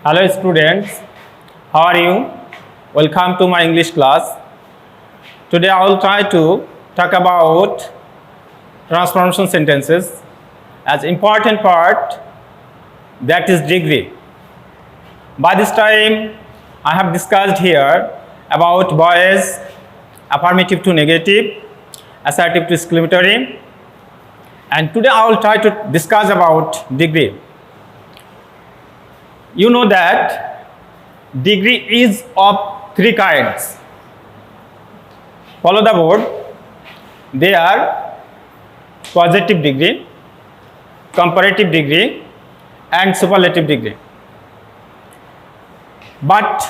Hello students, how are you? Welcome to my English class. Today I will try to talk about transformation sentences as important part, that is degree. By this time I have discussed here about voice, affirmative to negative, assertive to exclamatory, and today I will try to discuss about degree. You know that degree is of three kinds. Follow the board. They are positive degree, comparative degree, and superlative degree. But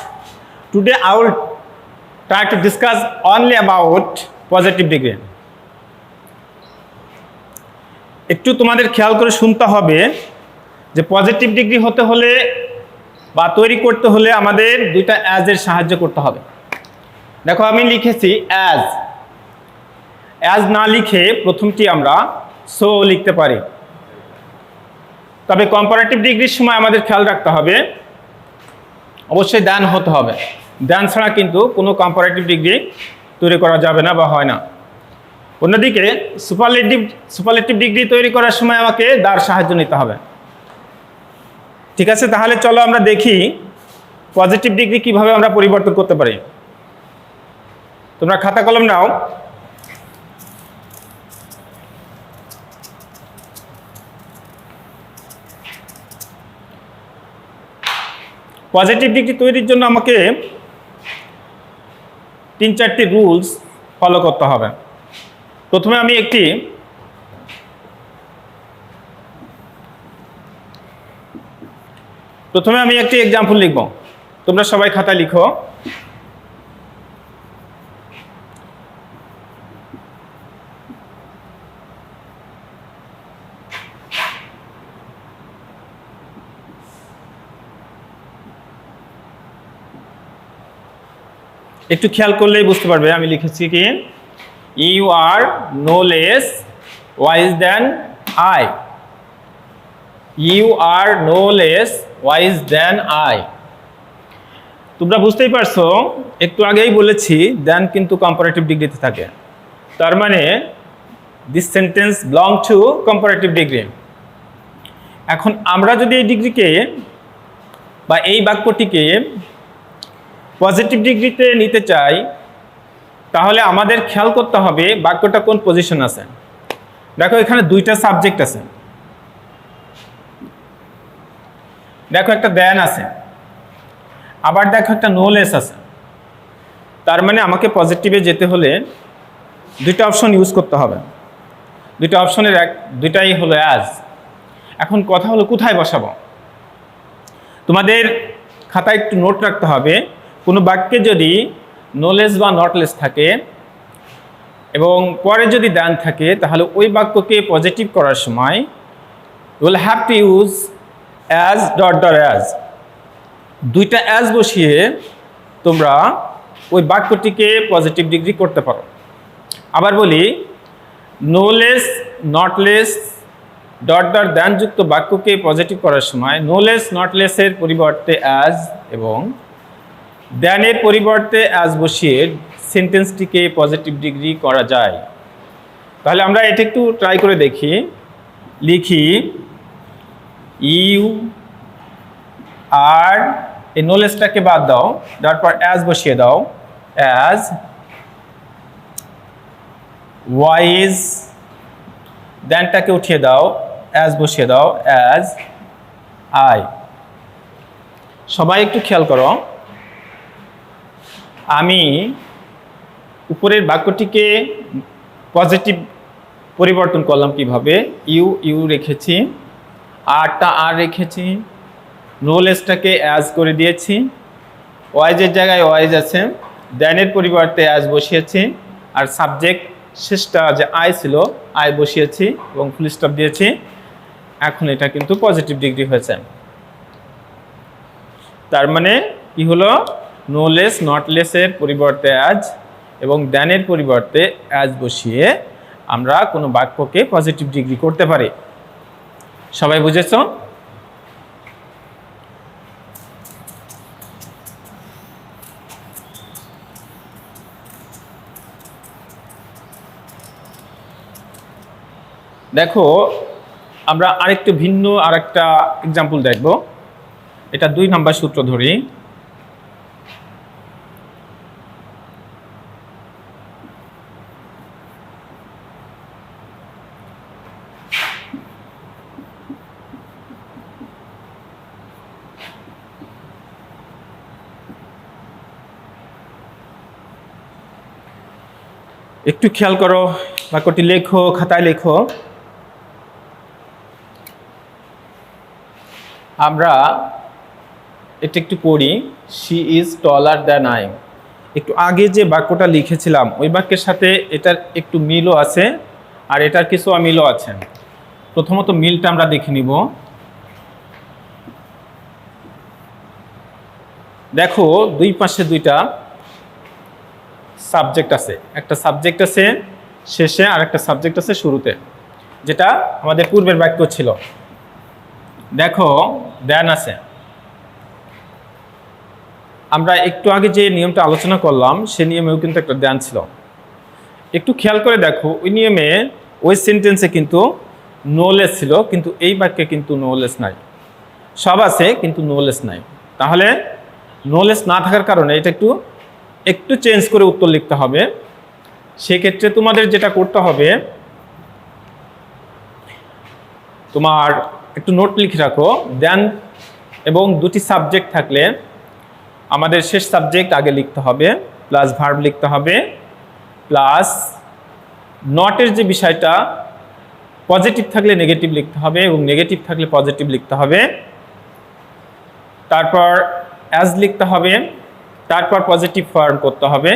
today I will try to discuss only about positive degree. একটু তোমাদের খেয়াল করে শুনতে হবে যে positive degree হতে হলে বা তৈরি করতে হলে আমাদের দুইটা অ্যাজ এর সাহায্য করতে হবে। দেখো আমি লিখেছি অ্যাজ না লিখে প্রথমটি আমরা সো লিখতে পারি। তবে কম্পারেটিভ ডিগ্রির সময় আমাদের খেয়াল রাখতে হবে অবশ্যই দ্যান হতে হবে। দ্যান ছাড়া কিন্তু কোনো কম্পারেটিভ ডিগ্রি তৈরি করা যাবে না বা হয় না। অন্যদিকে সুপারলেটিভ ডিগ্রি তৈরি করার সময় আমাকে দার সাহায্য নিতে হবে। ঠিক আছে, তাহলে চলো আমরা দেখি পজিটিভ ডিগ্রি কিভাবে আমরা পরিবর্তন করতে পারি। তোমরা খাতা কলম নাও। পজিটিভ ডিগ্রি তৈরির জন্য আমাকে 3-4টি রুলস ফলো করতে হবে। প্রথমে আমি একটি এক্সাম্পল লিখব। তোমরা সবাই খাতা লিখো। একটু খেয়াল করলেই বুঝতে পারবে আমি লিখেছি কি, you are no less wise than I. You are no less wise than I. তোমরা বুঝতেই পারছো, একটু আগেই বলেছি দ্যান কিন্তু কম্পারেটিভ ডিগ্রিতে থাকে। তার মানে this sentence belong to comparative degree. এখন আমরা যদি এই ডিগ্রিকে বা এই বাক্যটিকে পজিটিভ ডিগ্রিতে নিতে চাই, তাহলে আমাদের খেয়াল করতে হবে বাক্যটা কোন পজিশন আছে। দেখো এখানে দুইটা সাবজেক্ট আছে। দেখো একটা দ্যান আছে, আবার দেখো একটা নো লেস আছে। তার মানে আমাকে পজিটিভে যেতে হলে দুইটা অপশন ইউজ করতে হবে। দুইটা অপশনের দুইটাই হলো অ্যাজ। এখন কথা হলো কোথায় বসাবো। তোমাদের খাতায় একটু নোট রাখতে হবে, কোনো বাক্যে যদি নো লেস বা নট লেস থাকে এবং পরে যদি দ্যান থাকে, তাহলে ওই বাক্যকে পজিটিভ করার সময় will have to use as dot dot as. দুইটা অ্যাজ বসিয়ে তোমরা ওই বাক্যটিকে পজিটিভ ডিগ্রি করতে পারো। আবার বলি, no less not less dot dot than যুক্ত বাক্যকে পজিটিভ করার সময় নো লেস নট লেসের পরিবর্তে অ্যাজ এবং দ্যানের পরিবর্তে অ্যাজ বসিয়ে সেন্টেন্সটিকে পজিটিভ ডিগ্রি করা যায়। তাহলে আমরা এটা একটু ট্রাই করে দেখি। লিখি ইউ আর, এই নো লেসটাকে বাদ দাও, তারপর অ্যাজ বসিয়ে দাও। অ্যাজ ওয়াইজ, দ্যানটাকে উঠিয়ে দাও, অ্যাজ বসিয়ে দাও অ্যাজ আই। সবাই একটু খেয়াল করো, আমি উপরের বাক্যটিকে পজিটিভ পরিবর্তন করলাম কিভাবে। ইউ রেখেছি, আরটা আর রেখেছি, নো লেসটাকে অ্যাজ করে দিয়েছি, ওয়াইজের জায়গায় ওয়াইজ আছে, দ্যানের পরিবর্তে অ্যাজ বসিয়েছি, আর সাবজেক্ট শেষটা যে আই ছিল আই বসিয়েছি এবং ফুল স্টপ দিয়েছি। এখন এটা কিন্তু পজিটিভ ডিগ্রি হয়েছে। তার মানে কি হলো, নো লেস নট লেসের পরিবর্তে অ্যাজ এবং দ্যানের পরিবর্তে অ্যাজ বসিয়ে আমরা কোনো বাক্যকে পজিটিভ ডিগ্রি করতে পারি। সবাই বুঝেছো? দেখো আমরা আরেকটু ভিন্ন আরেকটা এক্সাম্পল দেখব। এটা 2 নাম্বার সূত্র ধরি। একটু খেয়াল করো, বাক্যটি লেখো, খাতায় লেখো। আমরা এটা একটু পড়ি। She is taller than I. একটু আগে যে বাক্যটা লিখেছিলাম ওই বাক্যের সাথে এটার একটু মিলও আছে, আর এটার কিছু অমিলও আছে। প্রথমত মিলটা আমরা দেখে নিব। দেখো দুই পাশে দুইটা সাবজেক্ট আছে, একটা সাবজেক্ট আছে শেষে আর একটা সাবজেক্ট আছে শুরুতে, যেটা আমাদের পূর্বের বাক্য ছিল। দেখো দেন আছে। আমরা একটু আগে যে নিয়মটা আলোচনা করলাম সে নিয়মেও কিন্তু একটা দেন ছিল। একটু খেয়াল করে দেখো ওই নিয়মে ওই সেন্টেন্সে কিন্তু নোলেস ছিল, কিন্তু এই বাক্যে কিন্তু নোলেস নাই। সব আছে কিন্তু নোলেস নাই। তাহলে নোলেস না থাকার কারণে এটা একটু চেঞ্জ করে উত্তর লিখতে হবে। সেক্ষেত্রে তোমাদের যেটা করতে হবে, তোমার একটু নোট লিখে রাখো। দেন এবং দুটি সাবজেক্ট থাকলে আমাদের শেষ সাবজেক্ট আগে লিখতে হবে, প্লাস ভার্ব লিখতে হবে, প্লাস নটের যে বিষয়টা পজিটিভ থাকলে নেগেটিভ লিখতে হবে এবং নেগেটিভ থাকলে পজিটিভ লিখতে হবে। তারপর অ্যাজ লিখতে হবে, তারপর পজিটিভ ফর্ম করতে হবে,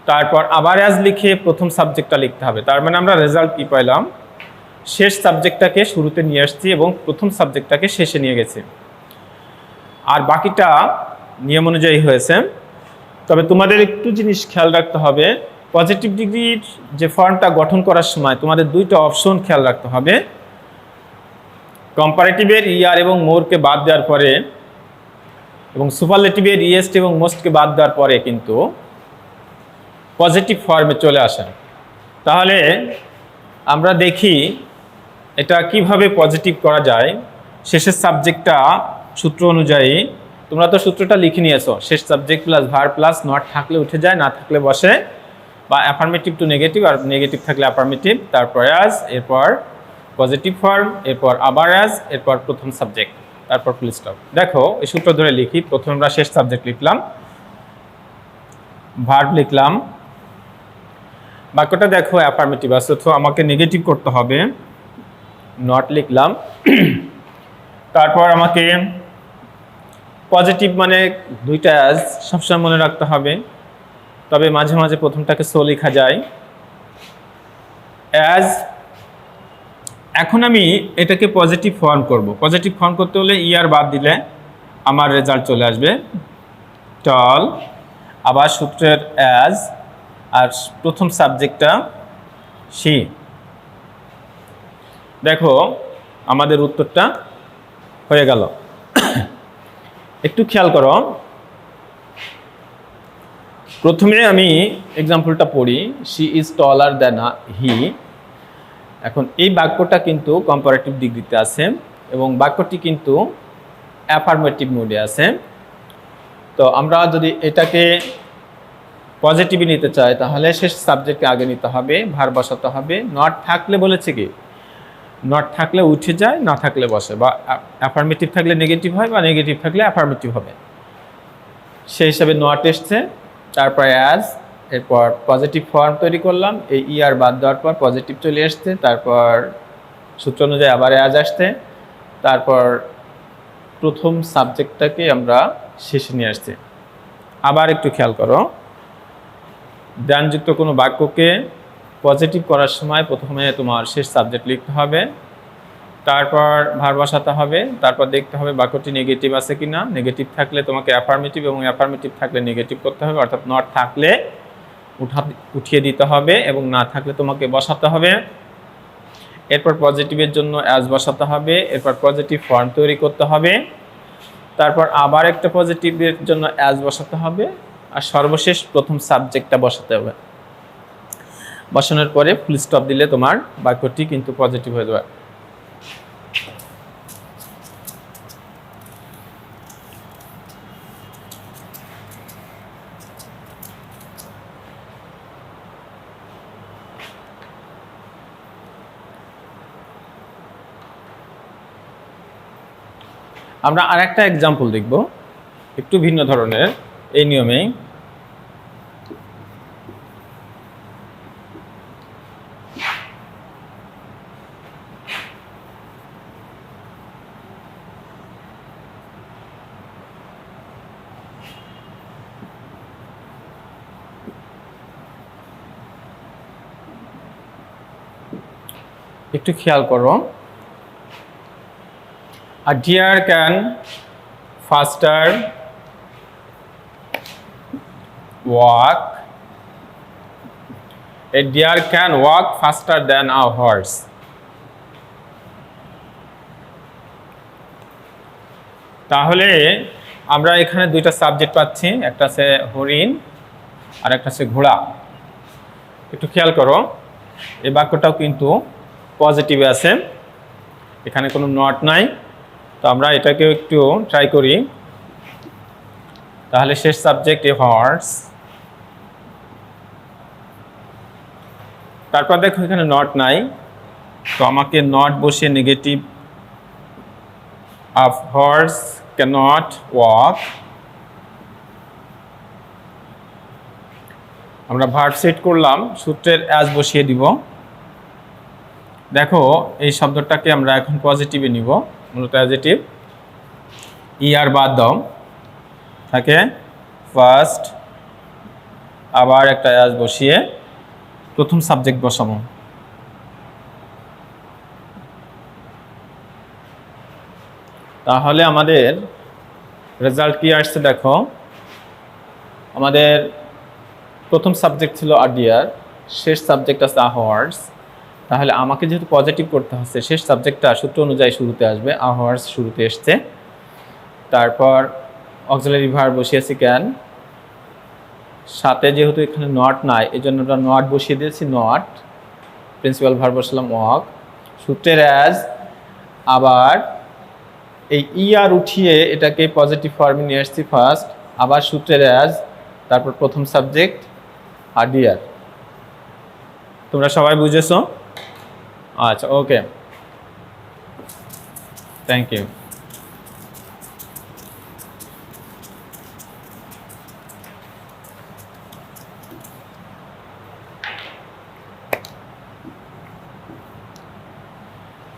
তারপর আবার অ্যাজ লিখে প্রথম সাবজেক্টটা লিখতে হবে। তার মানে আমরা রেজাল্ট কী পাইলাম, শেষ সাবজেক্টটাকে শুরুতে নিয়ে আসছি এবং প্রথম সাবজেক্টটাকে শেষে নিয়ে গেছি। আর বাকিটা নিয়ম অনুযায়ী হয়েছে। তবে তোমাদের একটু জিনিস খেয়াল রাখতে হবে, পজিটিভ ডিগ্রির যে ফর্মটা গঠন করার সময় তোমাদের দুইটা অপশন খেয়াল রাখতে হবে। কম্পারেটিভের ইয়ার এবং মোরকে বাদ দেওয়ার পরে এবং সুপারলেটিভের ইয়েস্ট এবং মোস্টকে বাদ দেওয়ার পরে কিন্তু পজিটিভ ফর্মে চলে আসে। তাহলে আমরা দেখি এটা কিভাবে পজিটিভ করা যায়। শেষের সাবজেক্টটা সূত্র অনুযায়ী, তোমরা তো সূত্রটা লিখে নিয়েছো, শেষ subject plus verb plus not থাকলে উঠে যায়, না থাকলে বসে, বা অ্যাফার্মেটিভ টু নেগেটিভ, আর নেগেটিভ থাকলে অ্যাফার্মেটিভ, তারপর অ্যাজ, এরপর পজিটিভ ফর্ম, এরপর আবার অ্যাজ, এরপর প্রথম সাবজেক্ট, তারপর ফুল স্টপ। দেখো এই সূত্র ধরে লিখি। প্রথমে আমরা শেষ সাবজেক্ট লিখলাম, ভার্ব লিখলাম, বাক্যটা দেখো অ্যাফার্মেটিভ আছে তো আমাকে নেগেটিভ করতে হবে, নট লিখলাম। তারপর আমাকে পজিটিভ মানে দুইটা অ্যাজ সবসময় মনে রাখতে হবে, তবে মাঝে মাঝে প্রথমটাকে সো লেখা যায়, অ্যাজ। এখন আমি এটাকে পজিটিভ ফর্ম করব। পজিটিভ ফর্ম করতে হলে ইয়ার বাদ দিলে আমার রেজাল্ট চলে আসবে টল, আবার সূত্রের অ্যাজ, আর প্রথম সাবজেক্টটা শি। দেখো আমাদের উত্তরটা হয়ে গেল। একটু খেয়াল করো, প্রথমে আমি এক্সাম্পলটা পড়ি। She is taller than he. এখন এই বাক্যটা কিন্তু কম্পারেটিভ ডিগ্রিতে আছে এবং বাক্যটি কিন্তু অ্যাফার্মেটিভ মোডে আছে। তো আমরা যদি এটাকে পজিটিভই নিতে চাই তাহলে শেষ সাবজেক্টকে আগে নিতে হবে, ভার্ব বসাতে হবে। নট থাকলে বলেছে কি, নট থাকলে উঠে যায়, না থাকলে বসে, বা অ্যাফার্মেটিভ থাকলে নেগেটিভ হয় বা নেগেটিভ থাকলে অ্যাফার্মেটিভ হবে, সেই হিসাবে নট এসছে। তারপর অ্যাজ, এরপর পজিটিভ ফর্ম তৈরি করলাম, এই ইয়ার বাদ দেওয়ার পর পজিটিভ চলে আসছে, তারপর সূত্র অনুযায়ী আবার অ্যাজ আসছে, তারপর প্রথম সাবজেক্টটাকে আমরা শেষে নিয়ে আসছি। আবার একটু খেয়াল করো, দ্যানযুক্ত কোনো বাক্যকে পজিটিভ করার সময় প্রথমে তোমার শেষ সাবজেক্ট লিখতে হবে, তারপর ভার্ব বসাতে হবে, তারপর দেখতে হবে বাক্যটি নেগেটিভ আছে কিনা। নেগেটিভ থাকলে তোমাকে অ্যাফার্মেটিভ এবং অ্যাফার্মেটিভ থাকলে নেগেটিভ করতে হবে, অর্থাৎ নট থাকলে উঠিয়ে দিতে হবে এবং না থাকলে তোমাকে বসাতে হবে। এরপর পজিটিভের জন্য অ্যাজ বসাতে হবে, এরপর পজিটিভ ফর্ম তৈরি করতে হবে, তারপর আবার একটা পজিটিভের জন্য অ্যাজ বসাতে হবে, আর সর্বশেষ প্রথম সাবজেক্টটা বসাতে হবে। বসানোর পরে ফুল স্টপ দিলে তোমার বাক্যটি কিন্তু পজিটিভ হয়ে যাবে। আমরা আরেকটা এক্সাম্পল দেখব, একটু ভিন্ন ধরনের এই নিয়মেই। একটু খেয়াল করো। A deer can faster walk. A deer can walk faster than a horse. তাহলে আমরা এখানে দুইটা সাবজেক্ট পাচ্ছি, একটা আছে হরিণ আর একটা আছে ঘোড়া। একটু খেয়াল করো, এই বাক্যটাও কিন্তু পজিটিভে আছে, এখানে কোনো নট নাই। তো আমরা এটাকেও একটু ট্রাই করি। তাহলে শেষ সাবজেক্ট এ হর্স, তারপর দেখো এখানে নট নাই, তো আমাকে নট বসিয়ে negative of horse cannot walk. আমরা ভার্ব সেট করলাম, সূত্রের অ্যাজ বসিয়ে দিব। দেখো এই শব্দটাকে আমরা এখন পজিটিভে নিব, মূলত অ্যাডজেক্টিভ। আর বাদ দাও, থাকে ফার্স্ট, আবার একটা অ্যাজ বসিয়ে প্রথম সাবজেক্ট বসাবো। তাহলে আমাদের রেজাল্ট কি আসছে দেখো, আমাদের প্রথম সাবজেক্ট ছিল আ ডিয়ার, শেষ সাবজেক্ট আছে আ হর্স। তাহলে আমাকে যেহেতু পজিটিভ করতে হচ্ছে, শেষ সাবজেক্টটা সূত্র অনুযায়ী শুরুতে আসবে, আ হর্স শুরুতে এসছে। তারপর অক্সিলারি ভার্ব বসিয়েছি ক্যান, সাথে যেহেতু এখানে নট নাই এই জন্য আমরা নট বসিয়ে দিয়েছি নট, প্রিন্সিপাল ভার্ব বসালাম ওয়াক, সূত্রের অ্যাজ, আবার এই আর উঠিয়ে এটাকে পজিটিভ ফর্মে নিয়ে আসছি ফার্স্ট, আবার সূত্রের অ্যাজ, তারপর প্রথম সাবজেক্ট আর ডিয়ার। তোমরা সবাই বুঝেছো? আচ্ছা, ওকে, থ্যাংক ইউ।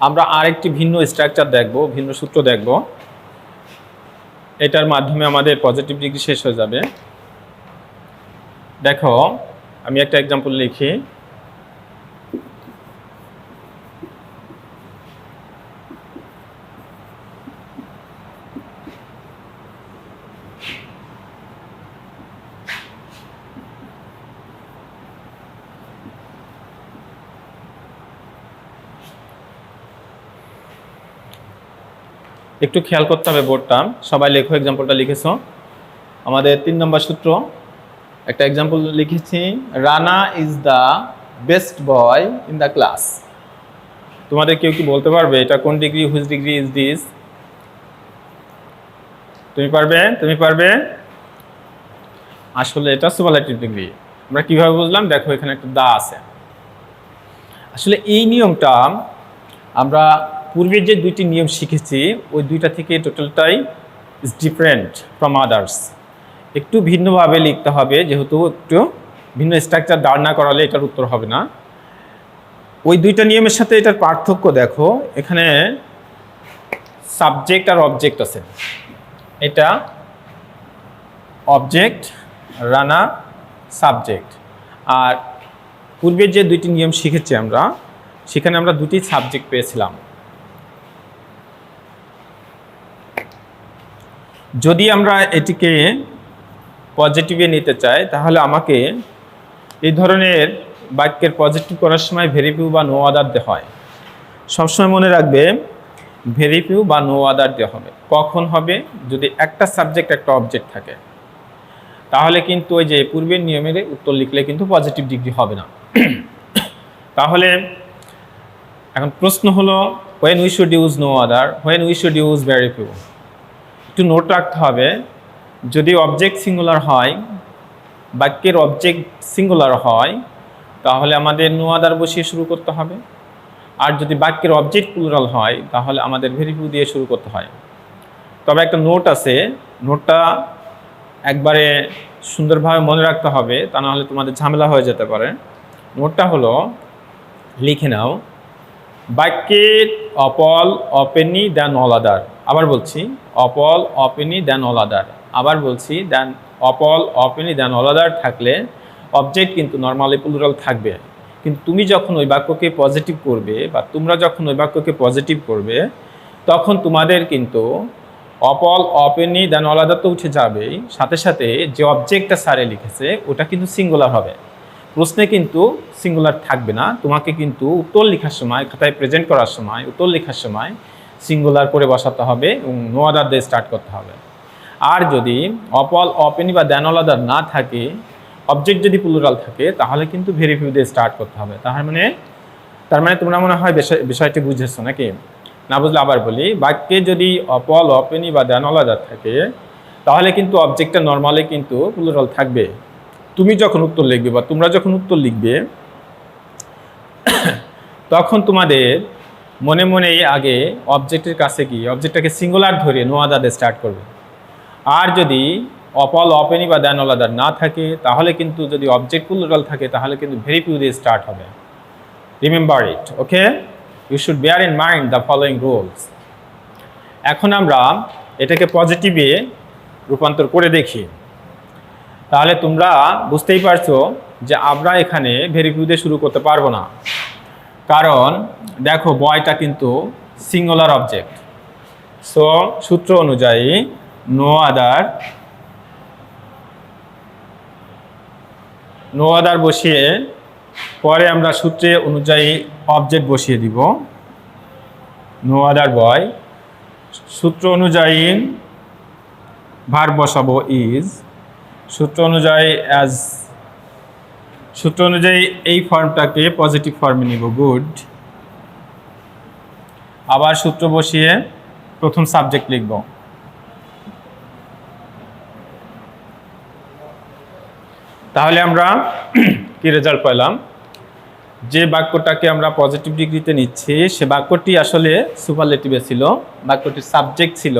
আমরা আরেকটি ভিন্ন স্ট্রাকচার দেখব, ভিন্ন সূত্র দেখব, এটার মাধ্যমে আমাদের পজিটিভ ডিগ্রি শেষ হয়ে যাবে। দেখো আমি একটা এক্সাম্পল লিখি। একটু খেয়াল করতে হবে বোর্ডটা, সবাই লেখো, এক্সাম্পলটা লিখেছো। আমাদের 3 নম্বর সূত্র, একটা এক্সাম্পল লিখেছি, Rana is the best boy in the class. তোমাদের কেউ কি বলতে পারবে এটা কোন degree, which degree is this? তুমি পারবে? তুমি পারবে? আসলে এটা সুপারলেটিভ ডিগ্রি। আমরা কিভাবে বুঝলাম? দেখো এখানে একটা দা আছে। আসলে এই নিয়মটা আমরা পূর্বের যে দুইটি নিয়ম শিখেছি ওই দুইটা থেকে টোটালটাই ইজ ডিফারেন্ট ফ্রম আদার্স। একটু ভিন্নভাবে লিখতে হবে, যেহেতু একটু ভিন্ন স্ট্রাকচার দাঁড় না করালে এটার উত্তর হবে না। ওই দুইটা নিয়মের সাথে এটার পার্থক্য দেখো, এখানে সাবজেক্ট আর অবজেক্ট আছে। এটা অবজেক্ট, রানা সাবজেক্ট। আর পূর্বের যে দুইটি নিয়ম শিখেছি আমরা, সেখানে আমরা দুটি সাবজেক্ট পেয়েছিলাম। যদি আমরা এটিকে পজিটিভে নিতে চাই তাহলে আমাকে এই ধরনের বাক্যের পজিটিভ করার সময় ভেরি ফিউ বা নো আদার দিতে হয়। সবসময় মনে রাখবে ভেরি ফিউ বা নো আদার দেওয়া হবে। কখন হবে? যদি একটা সাবজেক্ট একটা অবজেক্ট থাকে, তাহলে কিন্তু ওই যে পূর্বের নিয়মের উত্তর লিখলে কিন্তু পজিটিভ ডিগ্রি হবে না। তাহলে এখন প্রশ্ন হলো when we should use no other, when we should use very few। একটু নোট রাখতে হবে, যদি অবজেক্ট সিঙ্গুলার হয়, বাক্যের অবজেক্ট সিঙ্গুলার হয়, তাহলে আমাদের নো আদার বসিয়ে শুরু করতে হবে। আর যদি বাক্যের অবজেক্ট প্লুরাল হয়, তাহলে আমাদের ভেরি ফিউ দিয়ে শুরু করতে হয়। তবে একটা নোট আছে, নোটটা একবারে সুন্দরভাবে মনে রাখতে হবে, তা নাহলে তোমাদের ঝামেলা হয়ে যেতে পারে। নোটটা হলো, লিখে নাও, বাক্যের অপল অপেনি দেন অল আদার। আবার বলছি, অপল অপেনি দেন অল আদার। আবার বলছি, দেন অপল অপেনি দেন অল আদার থাকলে অবজেক্ট কিন্তু নর্মালি প্লুরাল থাকবে। কিন্তু তুমি যখন ওই বাক্যকে পজিটিভ করবে, বা তোমরা যখন ওই বাক্যকে পজিটিভ করবে, তখন তোমাদের কিন্তু অপল অপেনি দেন অল আদার তো উঠে যাবেই, সাথে সাথে যে অবজেক্টটা স্যারে লিখেছে ওটা কিন্তু সিঙ্গুলার হবে। প্রশ্নে কিন্তু সিঙ্গুলার থাকবে না, তোমাকে কিন্তু উত্তর লেখার সময়, খাতায় প্রেজেন্ট করার সময়, উত্তর লেখার সময় সিঙ্গুলার করে বসাতে হবে এবং নো আদার দিয়ে স্টার্ট করতে হবে। আর যদি অপল অপেনি বা দেন অল আদার না থাকে, অবজেক্ট যদি প্লুরাল থাকে, তাহলে কিন্তু ভেরি ফিউ দিয়ে স্টার্ট করতে হবে। তার মানে তোমরা মনে হয় বিষয়টি বুঝেছো নাকি? না বুঝলে আবার বলি, বাক্যে যদি অপল অপেনি বা দেন অল আদার থাকে, তাহলে কিন্তু অবজেক্টটা নর্মালি কিন্তু প্লুরাল থাকবে। তুমি যখন উত্তর লিখবে বা তোমরা যখন উত্তর লিখবে, তখন তোমাদের মনে মনে আগে অবজেক্টের কাছে গিয়ে অবজেক্টটাকে সিঙ্গুলার ধরে নো আদার দিয়ে স্টার্ট করবে। আর যদি অপল অপেনি বা দেন অল আদার না থাকে, তাহলে কিন্তু যদি অবজেক্ট প্লুরাল থাকে, তাহলে কিন্তু ভেরি ফিউ দিয়ে স্টার্ট হবে। Remember it, okay? You should bear in mind the following rules. এখন আমরা এটাকে পজিটিভে রূপান্তর করে দেখি, তাহলে তোমরা বুঝতেই পারছো যে আমরা এখানে ভেরি ফিউ দিয়ে শুরু করতে পারবো না। কারণ দেখো, বয়টা কিন্তু সিঙ্গুলার অবজেক্ট। সো সূত্র অনুযায়ী নো আদার বসিয়ে পরে আমরা সূত্রে অনুযায়ী অবজেক্ট বসিয়ে দিব, নো আদার বয়। সূত্র অনুযায়ী ভার্ব বসাবো ইজ, সূত্র অনুযায়ী এই ফর্মটাকে পজিটিভ ফর্মে নিব, গুড। আবার সূত্র বসিয়ে প্রথম সাবজেক্ট লিখব। তাহলে আমরা কি রেজাল্ট পেলাম? যে বাক্যটাকে আমরা পজিটিভ ডিগ্রিতে নিচ্ছি, সে বাক্যটি আসলে সুপারলেটিভে ছিল। বাক্যটির সাবজেক্ট ছিল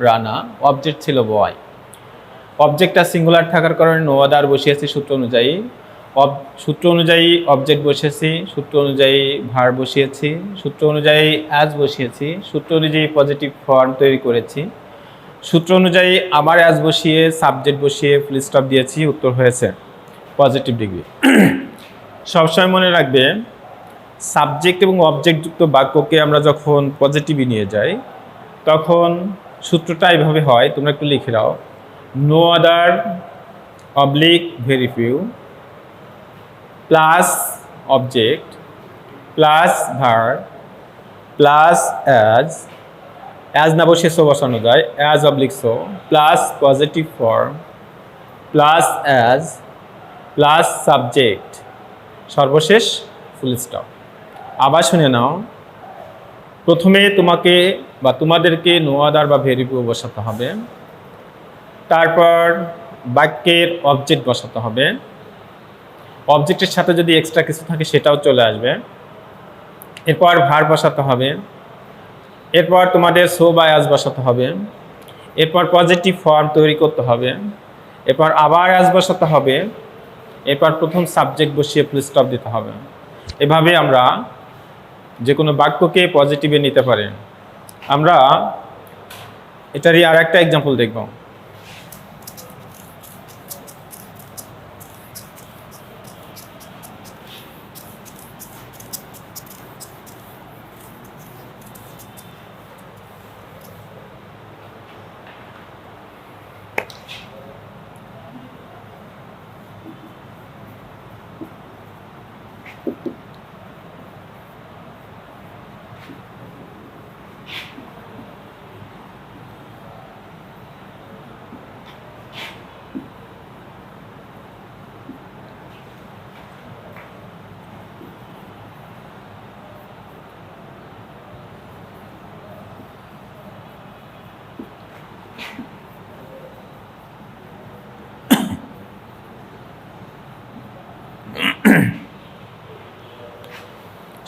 রানা, অবজেক্ট ছিল বয়। অবজেক্টটা সিঙ্গুলার থাকার কারণে নো আদার বসিয়েছি সূত্র অনুযায়ী, অবজেক্ট বসিয়েছি, সূত্র অনুযায়ী ভার্ব বসিয়েছি, সূত্র অনুযায়ী অ্যাজ বসিয়েছি, সূত্র অনুযায়ী পজিটিভ ফর্ম তৈরি করেছি, সূত্র অনুযায়ী আবার অ্যাজ বসিয়ে সাবজেক্ট বসিয়ে ফুল স্টপ দিয়েছি, উত্তর হয়েছে পজিটিভ ডিগ্রি। সবসময় মনে রাখবে, সাবজেক্ট এবং অবজেক্ট যুক্ত বাক্যকে আমরা যখন পজিটিভে নিয়ে যাই, তখন সূত্রটা এইভাবে হয়, তোমরা একটু লিখে দাও, no other oblique very few plus object plus verb plus as না বসে সো বসানো যায়, as oblique so plus positive form plus as plus subject, সর্বশেষ ফুল স্টপ। আবার শুনে নাও, প্রথমে তোমাকে বা তোমাদেরকে নো আদার বা ভেরি ফিউ বসাতে হবে, তারপর বাক্যের অবজেক্ট বসাতে হবে, অবজেক্টের সাথে যদি এক্সট্রা কিছু থাকে সেটাও চলে আসবে, এরপর ভার্ব বসাতে হবে, এরপর তোমাদের সো বা অ্যাজ বসাতে হবে, এরপর পজিটিভ ফর্ম তৈরি করতে হবে, এরপর আবার অ্যাজ বসাতে হবে, এরপর প্রথম সাবজেক্ট বসিয়ে ফুল স্টপ দিতে হবে। এভাবে আমরা যে কোনো বাক্যকে পজিটিভে নিতে পারি। আমরা এটারই আর একটা এক্সাম্পল দেখব।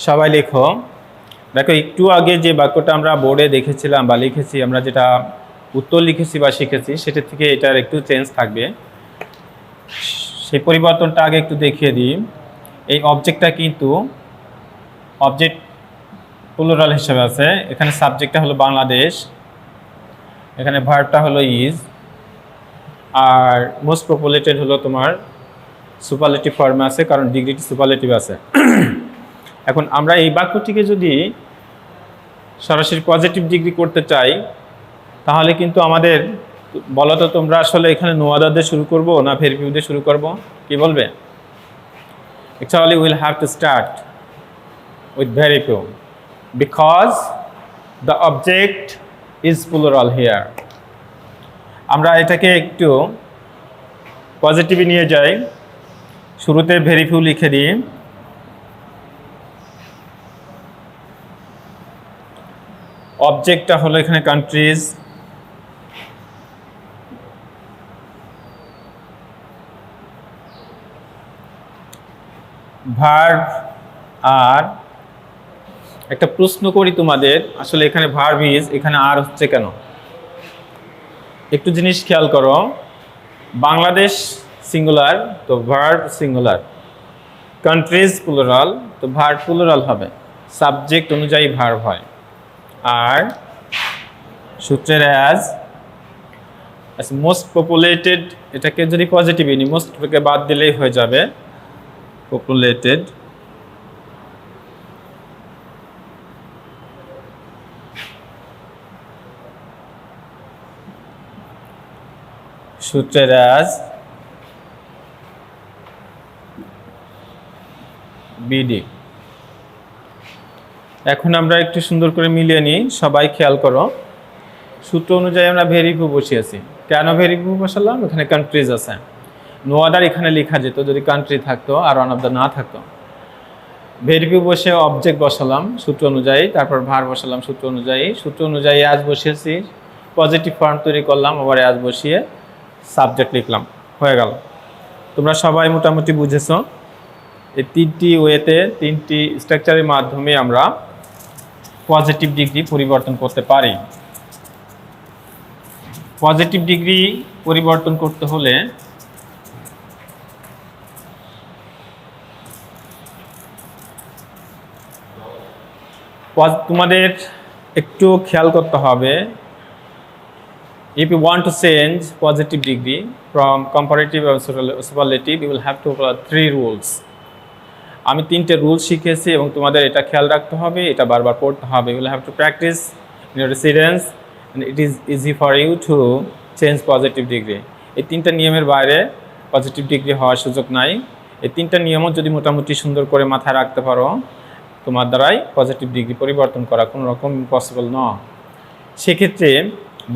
সবাই লেখো। দেখো একটু আগে যে বাক্যটা আমরা বোর্ডে দেখেছিলাম বা লিখেছি, আমরা যেটা উত্তর লিখেছি বা শিখেছি সেটার থেকে এটার একটু চেঞ্জ থাকবে। সেই পরিবর্তনটা আগে একটু দেখিয়ে দিই। এই অবজেক্টটা কিন্তু অবজেক্ট প্লুরাল হিসেবে আছে। এখানে সাবজেক্টটা হলো বাংলাদেশ, এখানে ভার্বটা হলো ইজ, আর মোস্ট পপুলেটেড হলো তোমার সুপারলেটিভ ফর্মে আছে, কারণ ডিগ্রিটি সুপারলেটিভ আছে। এখন আমরা এই বাক্যটিকে যদি সরাসরি পজিটিভ ডিগ্রি করতে চাই তাহলে কিন্তু আমাদের, বলো তো তোমরা আসলে এখানে নো আদার দিয়ে শুরু করব না ভেরি ফিউ দিয়ে শুরু করব, কি বলবে? Actually will have to start with very few because the object is plural here. আমরা এটাকে একটু পজিটিভে নিয়ে যাই, শুরুতে ভেরি ফিউ লিখে দিই। অবজেক্টটা হলো এখানে কান্ট্রিজ, ভার্ব, আর একটা প্রশ্ন করি তোমাদের, আসলে এখানে ভার্ব ইজ, এখানে আর হচ্ছে কেন? একটু জিনিস খেয়াল করো, বাংলাদেশ সিঙ্গুলার তো ভার্ব সিঙ্গুলার, কান্ট্রিজ প্লুরাল তো ভার্ব প্লুরাল হবে, সাবজেক্ট অনুযায়ী ভার্ব হয়। আর সূত্রের অ্যাজ মোস্ট পপুলেটেড, এটাকে যদি পজিটিভ নিই, মোস্টকে বাদ দিলেই হয়ে যাবে পপুলেটেড। সূত্রের অ্যাজ বিডি। এখন আমরা একটু সুন্দর করে মিলিয়ে নিই, সবাই খেয়াল করো। সূত্র অনুযায়ী আমরা ভেরি ফিউ বসিয়েছি। কেন ভেরি ফিউ বসালাম? এখানে কান্ট্রিজ আছে, নো আদার এখানে লেখা যেত যদি কান্ট্রি থাকতো আর ওয়ান অফ দ্য না থাকতো। ভেরি ফিউ বসে অবজেক্ট বসালাম সূত্র অনুযায়ী, তারপর ভার বসালাম সূত্র অনুযায়ী, সূত্র অনুযায়ী অ্যাজ বসিয়েছি, পজিটিভ ফর্ম তৈরি করলাম, আবার অ্যাজ বসিয়ে সাবজেক্ট লিখলাম, হয়ে গেল। তোমরা সবাই মোটামুটি বুঝেছো। এই তিনটি ওয়েতে, তিনটি স্ট্রাকচারের মাধ্যমে আমরা পজিটিভ ডিগ্রি পরিবর্তন করতে পারি। পজিটিভ ডিগ্রি পরিবর্তন করতে হলে তোমাদের একটু খেয়াল করতে হবে, if you want to change positive degree from comparative or superlative, you will have to follow 3 rules. আমি 3টে রুলস শিখেছি এবং তোমাদের এটা খেয়াল রাখতে হবে, এটা বারবার পড়তে হবে। You will have to practice in your residence and it is easy for you to change positive degree. এই 3টা নিয়মের বাইরে পজিটিভ ডিগ্রি হওয়ার সুযোগ নাই। এই 3টা নিয়মও যদি মোটামুটি সুন্দর করে মাথায় রাখতে পারো, তোমার দ্বারাই পজিটিভ ডিগ্রি পরিবর্তন করা কোনো রকম ইম্পসিবল নয়। সেক্ষেত্রে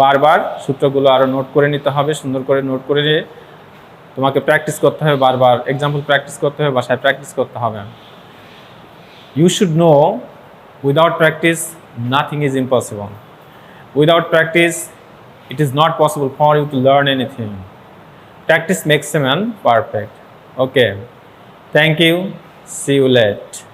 বারবার সূত্রগুলো আরও নোট করে নিতে হবে, সুন্দর করে নোট করে তোমাকে প্র্যাকটিস করতে হবে, বারবার এক্সাম্পল প্র্যাকটিস করতে হবে, বাসায় প্র্যাকটিস করতে হবে। You should know without practice nothing is impossible. Without practice it is not possible for you to learn anything. Practice makes a man perfect. Okay. Thank you. See you later.